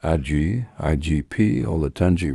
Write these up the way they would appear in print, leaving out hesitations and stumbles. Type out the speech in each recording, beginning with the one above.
Igp Olatunji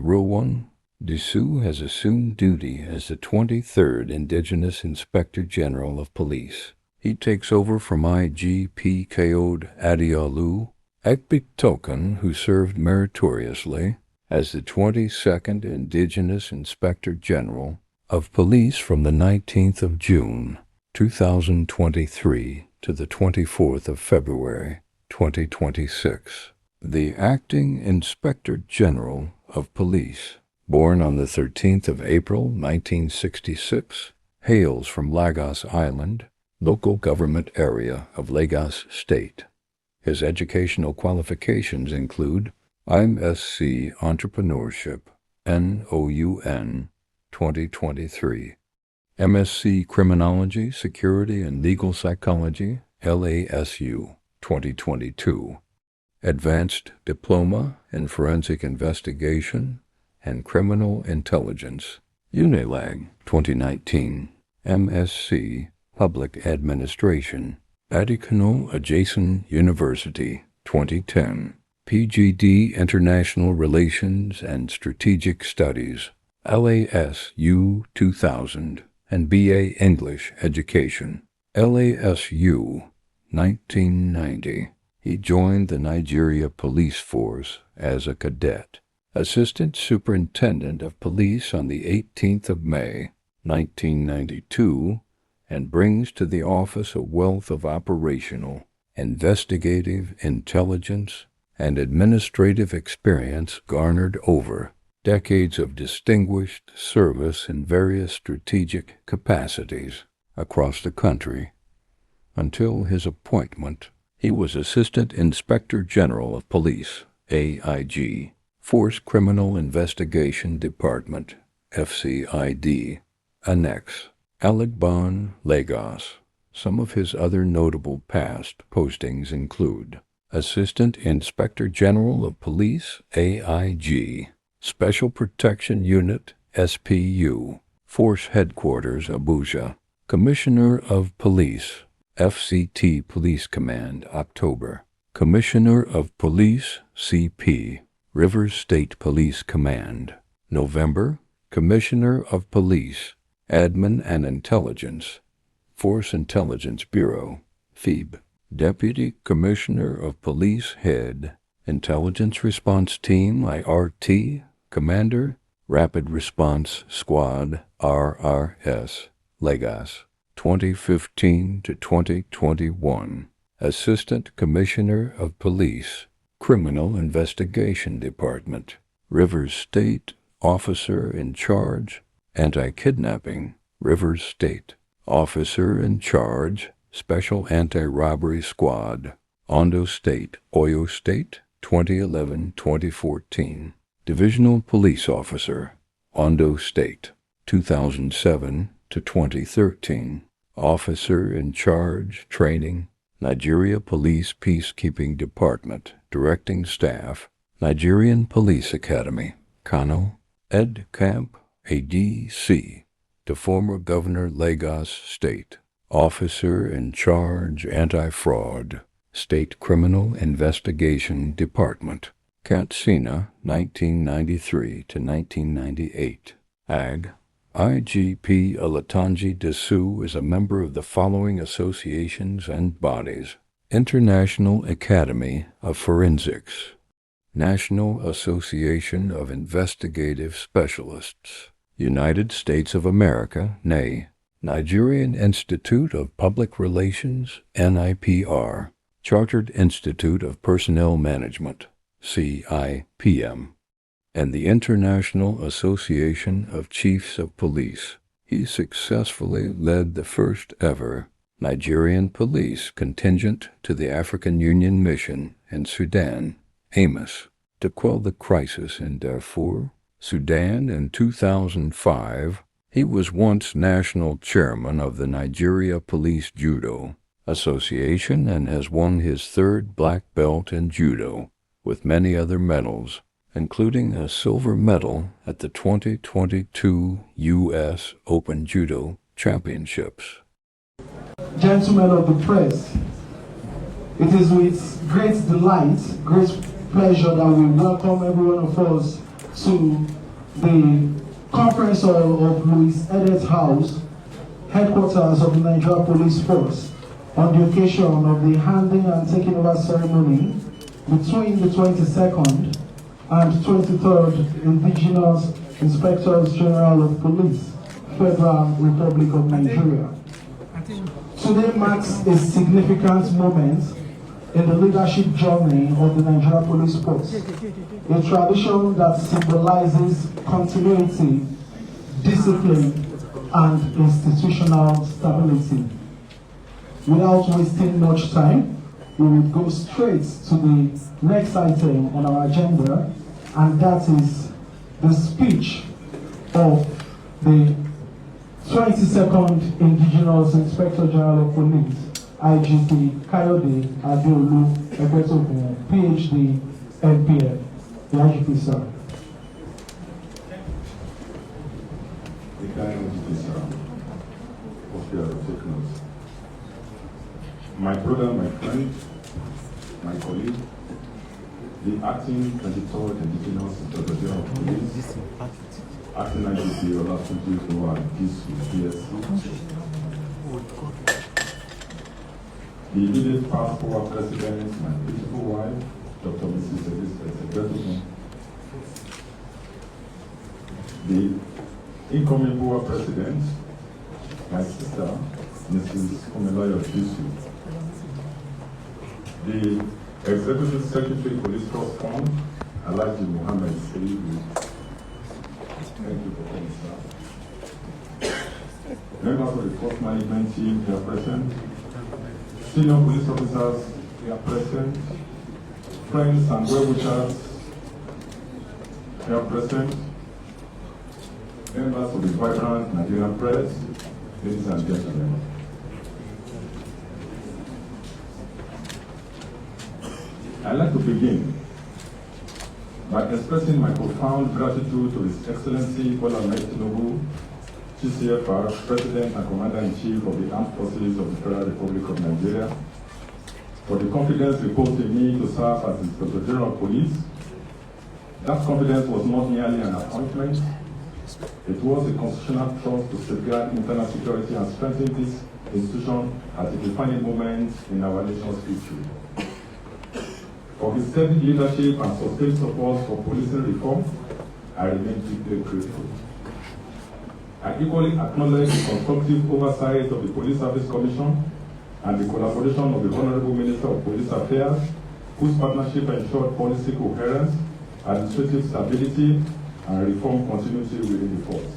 Disu has assumed duty as the 23rd Indigenous Inspector General of Police. He takes over from Igp Kayode Egbetokun, who served meritoriously as the 22nd Indigenous Inspector General of Police from the 19th of June, 2023 to the 24th of February, 2026. The Acting Inspector General of Police, born on the 13th of April, 1966, hails from Lagos Island, local government area of Lagos State. His educational qualifications include MSc Entrepreneurship, NOUN, 2023, MSc Criminology, Security and Legal Psychology, LASU, 2022, Advanced Diploma in Forensic Investigation and Criminal Intelligence, UNILAG, 2019, MSc Public Administration, Adikano Adjacent University, 2010, PGD International Relations and Strategic Studies, LASU 2000, and BA English Education, LASU, 1990. He joined the Nigeria Police Force as a cadet, Assistant Superintendent of Police on the 18th of May, 1992, and brings to the office a wealth of operational, investigative, intelligence, and administrative experience garnered over decades of distinguished service in various strategic capacities across the country. Until his appointment, he was Assistant Inspector General of Police, AIG, Force Criminal Investigation Department, FCID, Annex, Alagbon, Lagos. Some of his other notable past postings include Assistant Inspector General of Police, AIG, Special Protection Unit, SPU, Force Headquarters, Abuja, Commissioner of Police, FCT Police Command, October, Commissioner of Police, CP, Rivers State Police Command, November, Commissioner of Police, Admin and Intelligence, Force Intelligence Bureau, FEB, Deputy Commissioner of Police Head, Intelligence Response Team, IRT, Commander, Rapid Response Squad, RRS, Lagos, 2015 to 2021, Assistant Commissioner of Police, Criminal Investigation Department, Rivers State, Officer in Charge, Anti-Kidnapping, Rivers State, Officer in Charge, Special Anti-Robbery Squad, Ondo State, Oyo State, 2011-2014, Divisional Police Officer, Ondo State, 2007 to 2013, Officer in Charge, Training, Nigeria Police Peacekeeping Department, Directing Staff, Nigerian Police Academy, Kano, Ed Camp, ADC, to former Governor Lagos State, Officer in Charge, Anti-Fraud, State Criminal Investigation Department, Katsina, 1993 to 1998, AG. Igp Olatunji Disu is a member of the following associations and bodies: International Academy of Forensics, National Association of Investigative Specialists, United States of America, NA, Nigerian Institute of Public Relations, NIPR, Chartered Institute of Personnel Management, CIPM, and the International Association of Chiefs of Police. He successfully led the first ever Nigerian police contingent to the African Union Mission in Sudan, AMIS, to quell the crisis in Darfur, Sudan. In 2005, he was once national chairman of the Nigeria Police Judo Association and has won his third black belt in judo, with many other medals, including a silver medal at the 2022 U.S. Open Judo Championships. gentlemen of the press, it is with great delight, great pleasure that we welcome every one of us to the conference hall of Louis Edet House, headquarters of the Nigeria Police Force, on the occasion of the handing and taking over ceremony between the 22nd and 23rd Indigenous Inspectors General of Police, Federal Republic of Nigeria. Today marks a significant moment in the leadership journey of the Nigeria Police Force, a tradition that symbolizes continuity, discipline, and institutional stability. Without wasting much time, we will go straight to the next item on our agenda, and that is the speech of the 22nd Indigenous Inspector General of Police, Igp Kayode Egbetokun, PhD, MPF. The IGP, sir. My brother, my friend, my colleague, the acting 23rd Indigenous Inspector General of Police, acting Igp Olatunji Disu, PSC, the immediate past former president, my beautiful wife, Dr. Mrs. Igp Egbetokun, the incoming former president, my sister, Mrs. Disu, the Executive Secretary Police Force Fund, Alhaji Muhammad Seidu. Thank you for coming, sir. Members of the Force Management Team here present, senior police officers here present, friends and well-wishers here present, members of the vibrant Nigerian press, ladies and gentlemen. I'd like to begin by expressing my profound gratitude to His Excellency Bola Tinubu, GCFR, President and Commander-in-Chief of the Armed Forces of the Federal Republic of Nigeria, for the confidence reposed in me to serve as Inspector General of Police. That confidence was not merely an appointment, it was a constitutional trust to safeguard internal security and strengthen this institution at a defining moment in our nation's history. For his steady leadership and sustained support for policing reform, I remain deeply grateful. I equally acknowledge the constructive oversight of the Police Service Commission and the collaboration of the Honorable Minister of Police Affairs, whose partnership ensured policy coherence, administrative stability, and reform continuity within the force.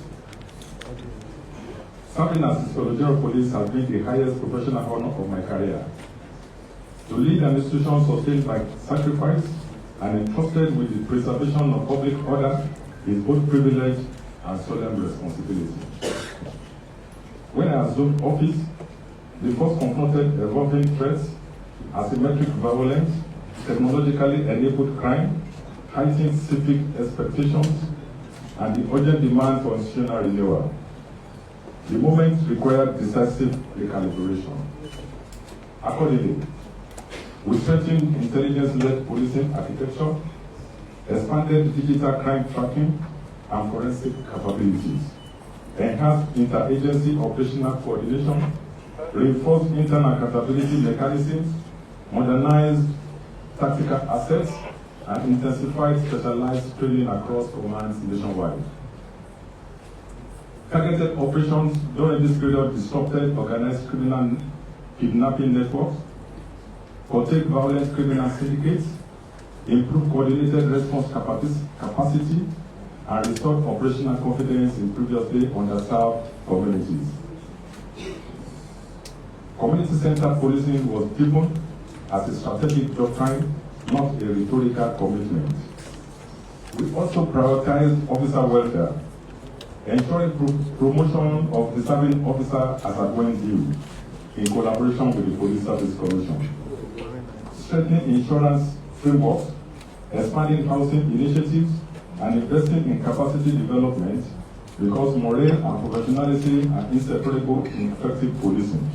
Serving as Inspector General of Police has been the highest professional honor of my career. To lead an institution sustained by sacrifice and entrusted with the preservation of public order is both privilege and solemn responsibility. When I assumed office, the force confronted evolving threats, asymmetric violence, technologically enabled crime, heightened civic expectations, and the urgent demand for institutional renewal. The moment required decisive recalibration. Accordingly, we strengthened intelligence-led policing architecture, expanded digital crime tracking and forensic capabilities, enhanced interagency operational coordination, reinforced internal accountability mechanisms, modernized tactical assets, and intensified specialized training across commands nationwide. Targeted operations during this period disrupted organized criminal kidnapping networks, contained violent criminal syndicates, improved coordinated response capacity, and restored operational confidence in previously underserved communities. Community-centered policing was deepened as a strategic doctrine, not a rhetorical commitment. We also prioritized officer welfare, ensuring promotion of deserving officers as at when due, in collaboration with the Police Service Commission. Strengthening insurance frameworks, expanding housing initiatives, and investing in capacity development because morale and professionalism are inseparable in effective policing.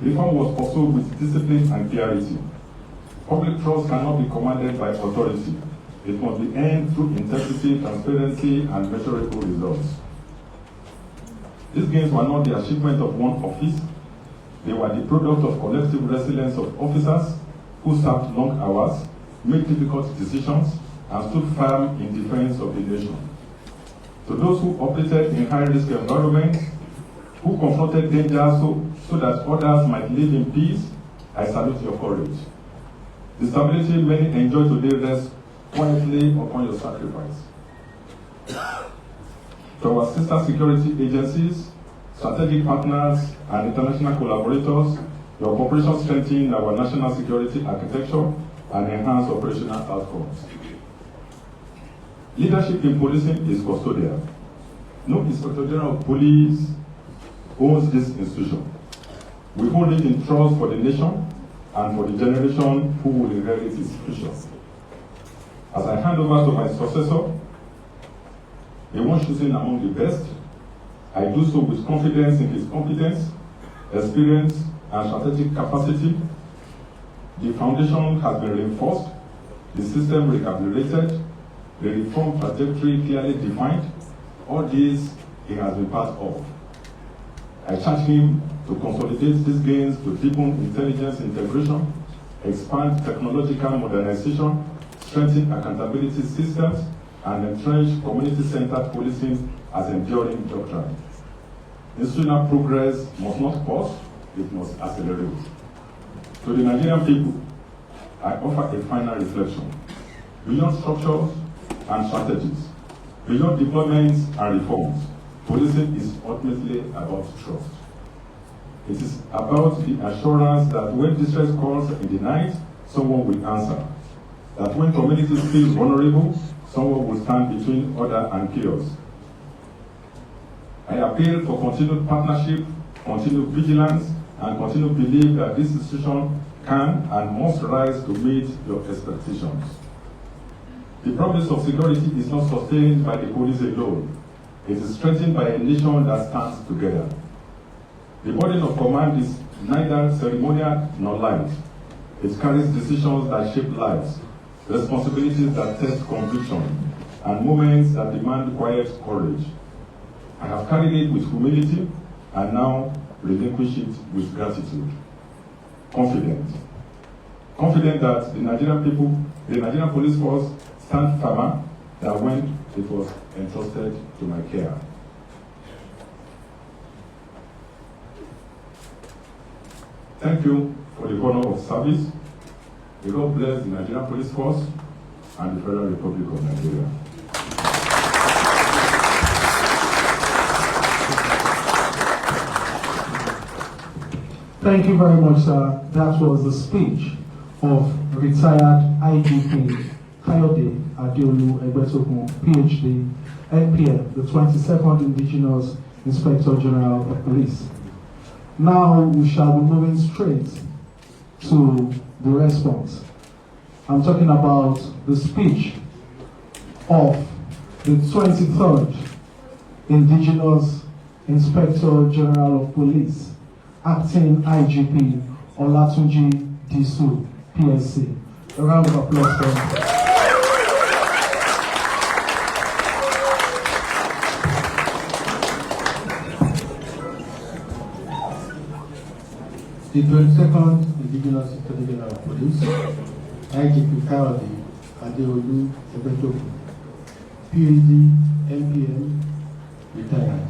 Reform was pursued with discipline and clarity. Public trust cannot be commanded by authority. It must be earned through integrity, transparency, and measurable results. These gains were not the achievement of one office. They were the product of collective resilience of officers who served long hours, made difficult decisions, and stood firm in defense of the nation. To those who operated in high-risk environments, who confronted danger so that others might live in peace, I salute your courage. The stability many enjoy today rests quietly upon your sacrifice. To our sister security agencies, strategic partners, and international collaborators, your cooperation strengthens our national security architecture and enhance operational outcomes. Leadership in policing is custodial. No Inspector General of Police owns this institution. We hold it in trust for the nation and for the generation who will inherit its future. As I hand over to my successor, the one chosen among the best, I do so with confidence in his competence, experience, and strategic capacity. The foundation has been reinforced, the system recalibrated, the reform trajectory clearly defined. All these he has been part of. I charge him to consolidate these gains, to deepen intelligence integration, expand technological modernization, strengthen accountability systems, and entrench community-centered policing as enduring doctrine. Institutional progress must not pause, it must accelerate. To the Nigerian people, I offer a final reflection. Beyond structures and strategies, beyond deployments and reforms, policing is ultimately about trust. It is about the assurance that when distress calls in the night, someone will answer. That when communities feel vulnerable, someone will stand between order and chaos. I appeal for continued partnership, continued vigilance, and continued belief that this institution can and must rise to meet your expectations. The promise of security is not sustained by the police alone. It is strengthened by a nation that stands together. The burden of command is neither ceremonial nor light. It carries decisions that shape lives, responsibilities that test conviction, and moments that demand quiet courage. I have carried it with humility and now relinquish it with gratitude. Confident that the Nigerian people, the Nigerian police force stand firmer than when it was entrusted to my care. Thank you for the honor of service. May God bless the Nigerian Police Force and the Federal Republic of Nigeria. Thank you very much, sir. That was the speech of retired IGP Kayode Egbetokun, PhD, NPM, the 22nd Indigenous Inspector General of Police. Now we shall be moving straight to the response. I'm talking about the speech of the 23rd Indigenous Inspector General of Police, Acting IGP Olatunji Disu, PSC. A round of applause for him. The 22nd Indigenous Inspector General of Police, IGP Kayode Egbetokun, PhD, NPM, retired.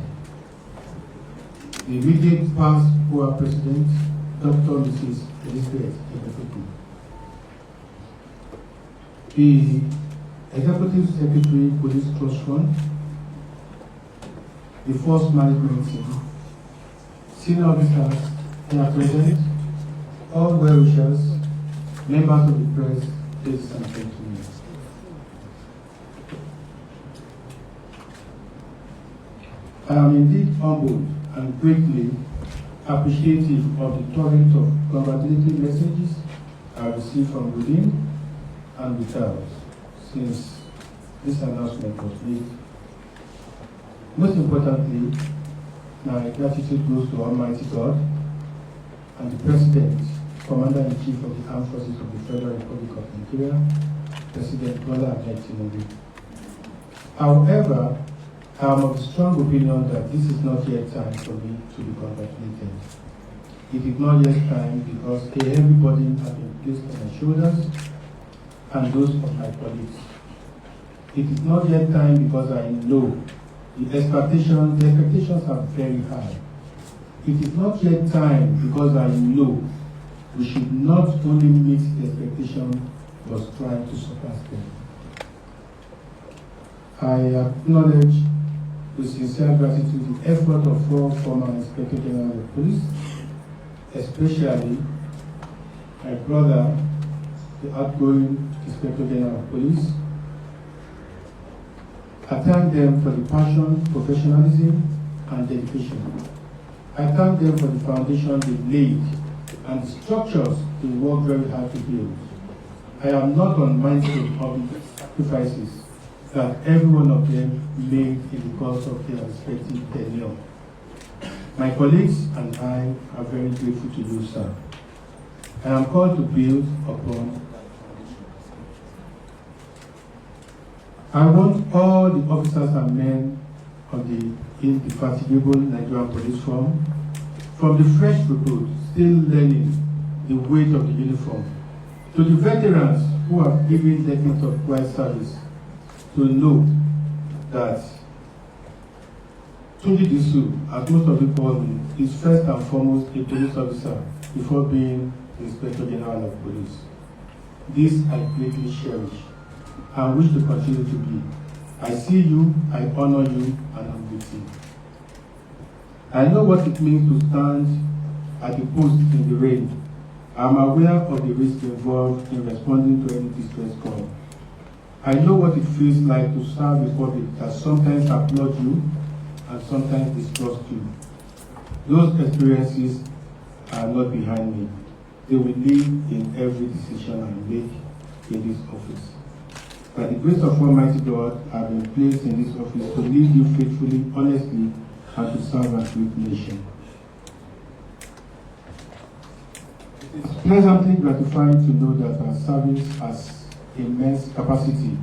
The immediate past former President, Dr. Mrs. Igp Olatunji. The Executive Secretary, Police Trust Fund, the Force Management Team, senior officers who are present, all well-wishers, members of the press, ladies and gentlemen. I am indeed humbled and greatly appreciative of the torrent of congratulatory messages I received from within and without since this announcement was made. Most importantly, my gratitude goes to Almighty God and the President, Commander-in-Chief of the Armed Forces of the Federal Republic of Nigeria, President Bola Ahmed Tinubu. However, I am of the strong opinion that this is not yet time for me to be congratulated. It is not yet time because a heavy burden has been placed on my shoulders and those of my colleagues. It is not yet time because I know the expectations are very high. It is not yet time because I know we should not only meet the expectation but strive to surpass them. I acknowledge with sincere gratitude the effort of all former Inspector General of Police, especially my brother, the outgoing Inspector General of Police. I thank them for the passion, professionalism, and dedication. I thank them for the foundation they laid and the structures they worked very hard to build. I am not unmindful of the sacrifices that every one of them made in the course of their respective tenure. My colleagues and I are very grateful to you, sir. I am called to build upon. I want all the officers and men of the indefatigable Nigerian police force, from the fresh recruits still learning the weight of the uniform, to the veterans who have given decades of quiet service, to know that Tunji Disu, as most of you call me, is first and foremost a police officer before being the Inspector General of Police. This I greatly cherish and wish to continue to be. I see you, I honor you, and I'm with you. I know what it means to stand at the post in the rain. I am aware of the risk involved in responding to any distress call. I know what it feels like to serve a public that sometimes applaud you and sometimes distrust you. Those experiences are not behind me. They will lead in every decision I make in this office. By the grace of Almighty God, I have been placed in this office to lead you faithfully, honestly, and to serve a great nation. It is pleasantly gratifying to know that our service has immense capacity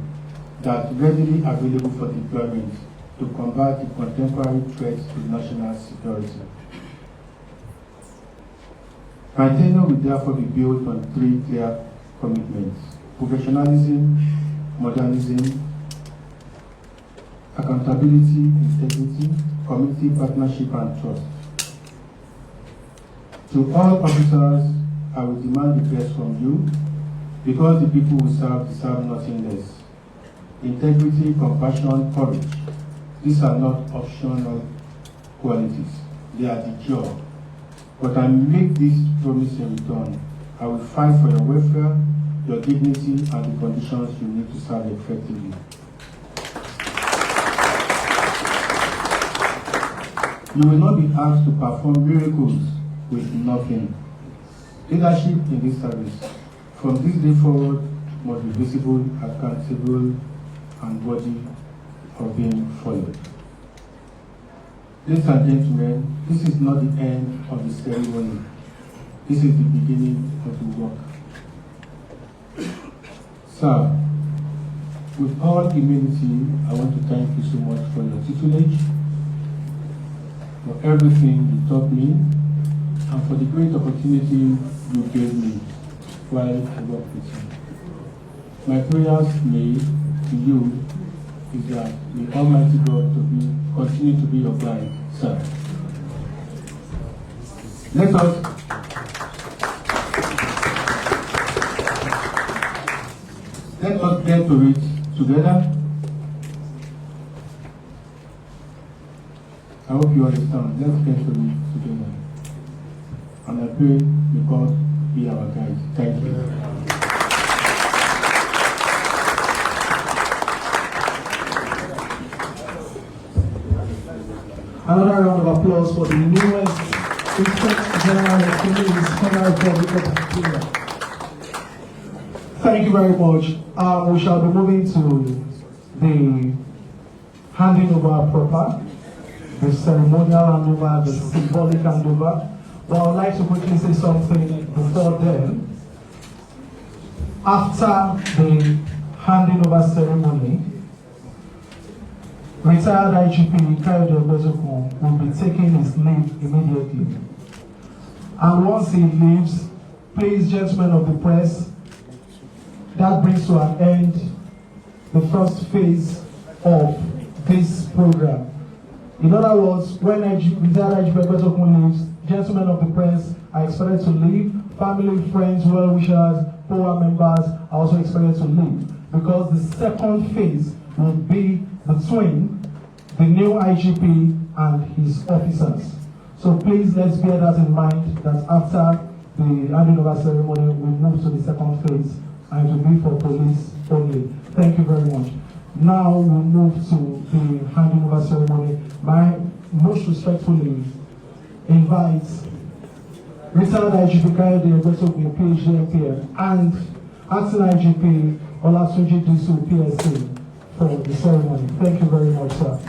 that readily available for deployment to combat the contemporary threats to national security. My tenure will therefore be built on three clear commitments: professionalism, modernism, accountability, integrity, community partnership, and trust. To all officers, I will demand the best from you, because the people we serve deserve nothing less. Integrity, compassion, courage. These are not optional qualities. They are the job. But I make this promise in return. I will fight for your welfare, your dignity, and the conditions you need to serve effectively. You will not be asked to perform miracles with nothing. Leadership in this service, from this day forward, must be visible, accountable, and worthy of being followed. Ladies and gentlemen, this is not the end of the ceremony. This is the beginning of the work. Sir, with all humility, I want to thank you so much for your tutelage, for everything you taught me, and for the great opportunity you gave me while I work with you. My prayers to you is that the Almighty God continue to be your guide, sir. Let us get to it together. I hope you understand. Let's get to it together. And I pray may God be our guide. Thank you. Another round of applause for the newest Inspector General of Police, Federal Republic of Nigeria. Thank you very much. We shall be moving to the handing over proper, the ceremonial handover, the symbolic handover But I would like to quickly say something before then. After the handing over ceremony, retired IGP Kayode Egbetokun will be taking his leave immediately. And once he leaves, please, gentlemen of the press, that brings to an end the first phase of this program. In other words, when retired IGP Egbetokun leaves, gentlemen of the press are expected to leave. Family, friends, well-wishers, POA members are also expected to leave, because the second phase will be between the new IGP and his officers. So please, let's bear that in mind, that after the handing over ceremony, we move to the second phase, and it will be for police only. Thank you very much. Now we'll move to the handing over ceremony. I most respectfully invite retired IGP Kayode Egbetokun, PhD MPM, and acting IGP Olatunji Disu, PSC, for the ceremony. Thank you very much, sir.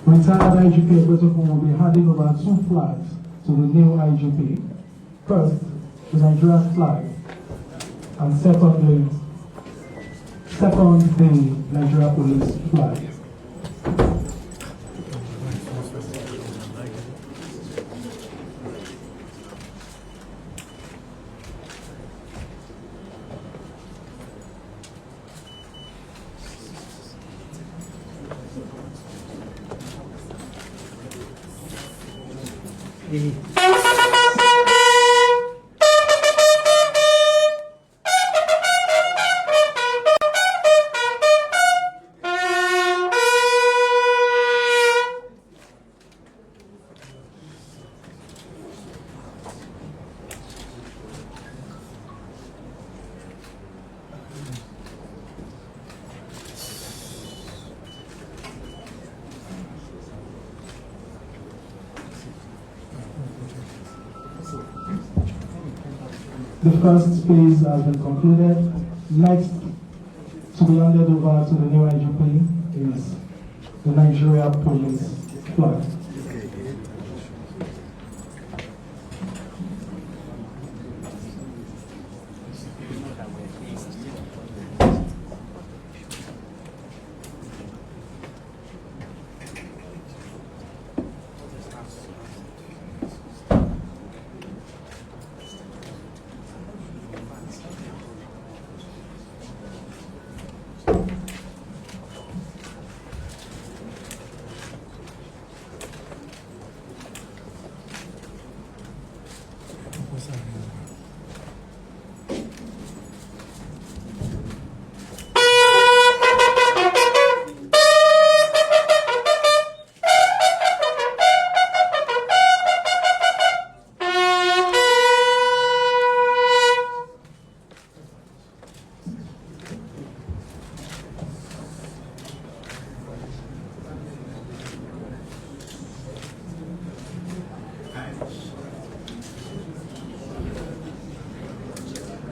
Retired IGP Egbetokun will be handing over 2 flags to the new IGP. First, the Nigerian flag, and second, the Nigeria Police flag. The first phase has been concluded. Next to be handed over to the new IGP is the Nigeria Police flag.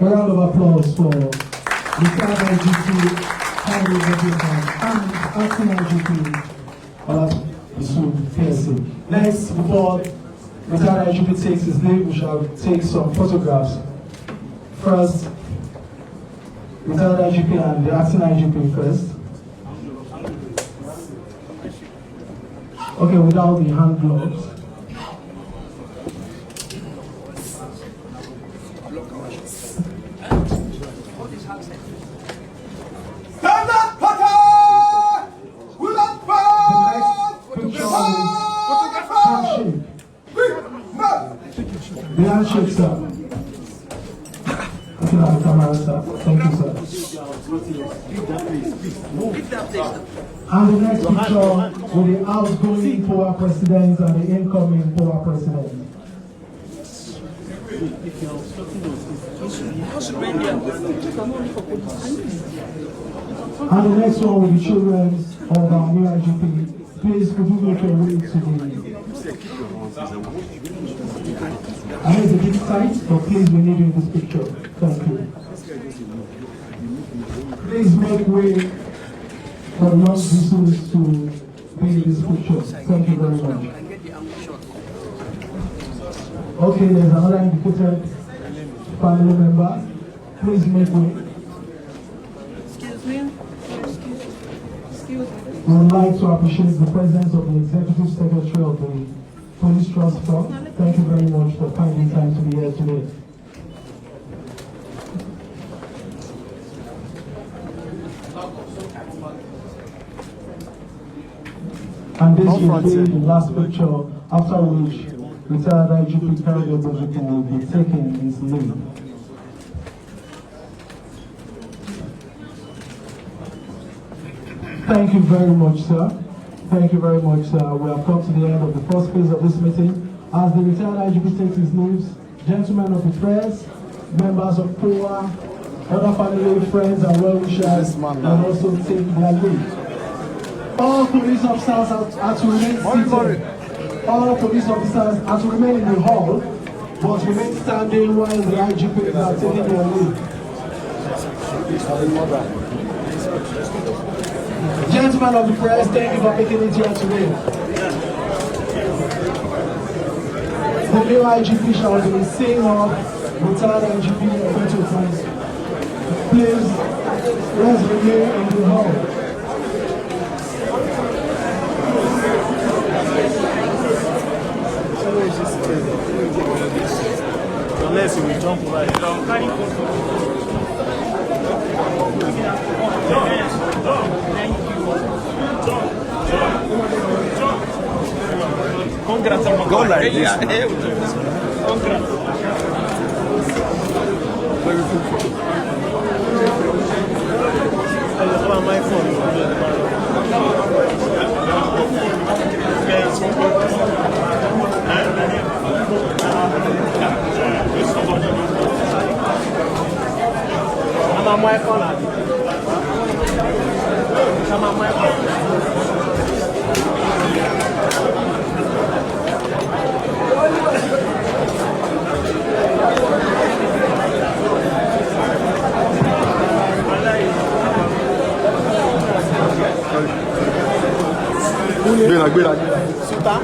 A round of applause for retired IGP Kayode Egbetokun and acting IGP Olatunji Disu PSA. Next, before retired IGP takes his leave, we shall take some photographs. First, retired IGP and the acting IGP first. Okay, without the hand gloves. The handshake, sir. Looking at the camera, sir. Thank you, sir. And the next picture with the outgoing POA president and the incoming POA president. And the next one with the children of our new IGP. Please, could you make your way to the... I know it's a bit tight, but please, we need you in this picture. Thank you. Please make way for young Disus to be in this picture. Thank you very much. Okay, there's another indicated family member. Please make way. Excuse me. Excuse me. We would like to appreciate the presence of the Executive Secretary of the Police Trust Fund. Thank you very much for finding time to be here today. And this will be the last picture, after which retired IGP Kayode Egbetokun will be taking his leave. Thank you very much, sir. Thank you very much, sir. We have come to the end of the first phase of this meeting. As the retired IGP takes his leave, gentlemen of the press, members of POA, other family, friends, and well-wishers, and also take their leave. All police officers are to remain seated. All police officers are to remain in the hall, but remain standing while the IGP are taking their leave. Gentlemen of the press, thank you for making it here today. The new IGP shall be seeing off retired IGP Egbetokun. Please, let's remain in the hall. Unless we jump right. Congrats. Go like this. Congrats. My phone. I'm on my phone. I'm on my phone. Gbéra. Suta.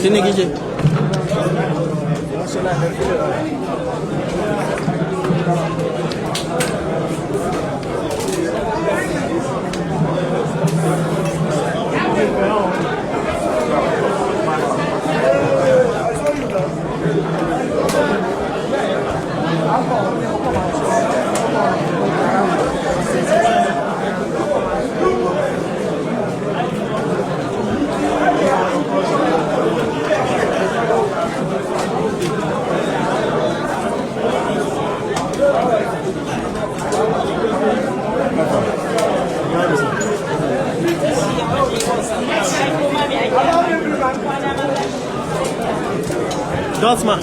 Sini kije. Dosma.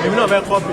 Èmi náà fẹ́ kọ́pì.